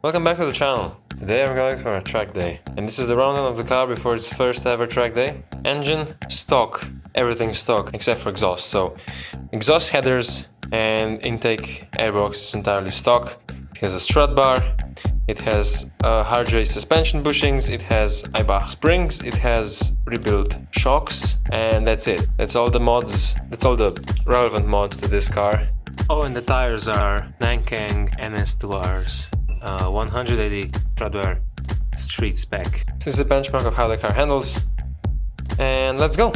Welcome back to the channel. Today I'm going for a track day, and this is the rundown of the car before its first ever track day. Engine, stock, everything stock except for exhaust. So exhaust headers and intake airbox is entirely stock. It has a strut bar, it has hard J suspension bushings, it has Eibach springs, it has rebuilt shocks, and that's it. That's all the mods, that's all the relevant mods to this car. Oh, and the tires are Nankang NS2Rs. 180 treadwear street spec. This is the benchmark of how the car handles, and let's go!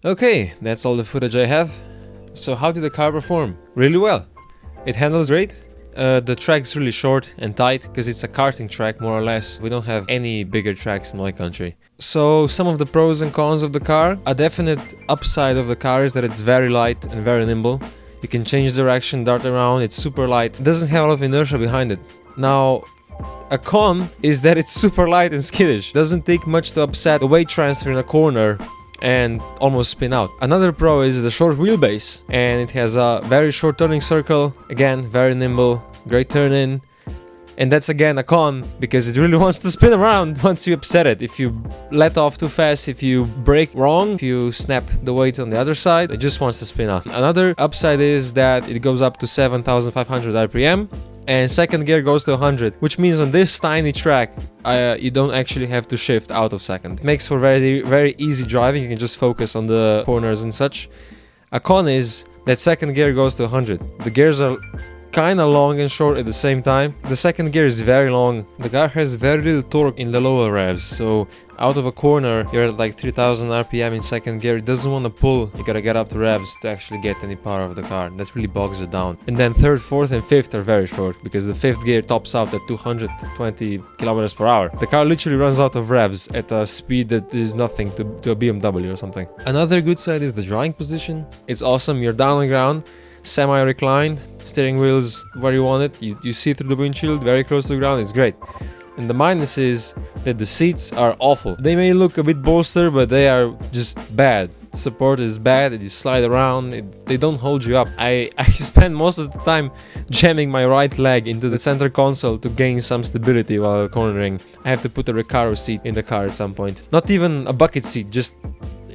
Okay, that's all the footage I have. So how did the car perform? Really well. It handles great. The track's really short and tight because it's a karting track more or less. We don't have any bigger tracks in my country. So some of the pros and cons of the car. A definite upside of the car is that it's very light and very nimble. You can change direction, dart around, it's super light. It doesn't have a lot of inertia behind it. Now, a con is that it's super light and skittish. Doesn't take much to upset the weight transfer in a corner and almost spin out. Another pro is the short wheelbase, and it has a very short turning circle. Again, very nimble, great turn in. And that's again a con, because it really wants to spin around once you upset it. If you let off too fast, if you brake wrong, if you snap the weight on the other side, it just wants to spin out. Another upside is that it goes up to 7,500 RPM, and second gear goes to 100, which means on this tiny track, you don't actually have to shift out of second. It makes for very easy driving. You can just focus on the corners and such. A con is that second gear goes to 100. The gears are kind of long and short at the same time. The second gear is very long. The car has very little torque in the lower revs, so out of a corner you're at like 3000 RPM in second gear. It doesn't want to pull. You gotta get up to revs to actually get any power of the car. That really bogs it down. And then third, fourth and fifth are very short, because the fifth gear tops out at 220 kilometers per hour. The car literally runs out of revs at a speed that is nothing to a BMW or something. Another good side is the driving position. It's awesome. You're down on the ground, semi-reclined, steering wheel's where you want it, you see through the windshield, very close to the ground, it's great. And the minus is that the seats are awful. They may look a bit bolster, but they are just bad. Support is bad, you slide around, they don't hold you up. I spend most of the time jamming my right leg into the center console to gain some stability while cornering. I have to put a Recaro seat in the car at some point. Not even a bucket seat, just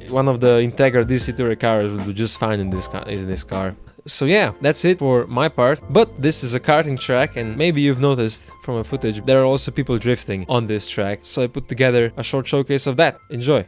one of the Integra DC2 Recaros will do just fine in this car. So yeah, that's it for my part. But this is a karting track, and maybe you've noticed from my footage there are also people drifting on this track. So I put together a short showcase of that. Enjoy!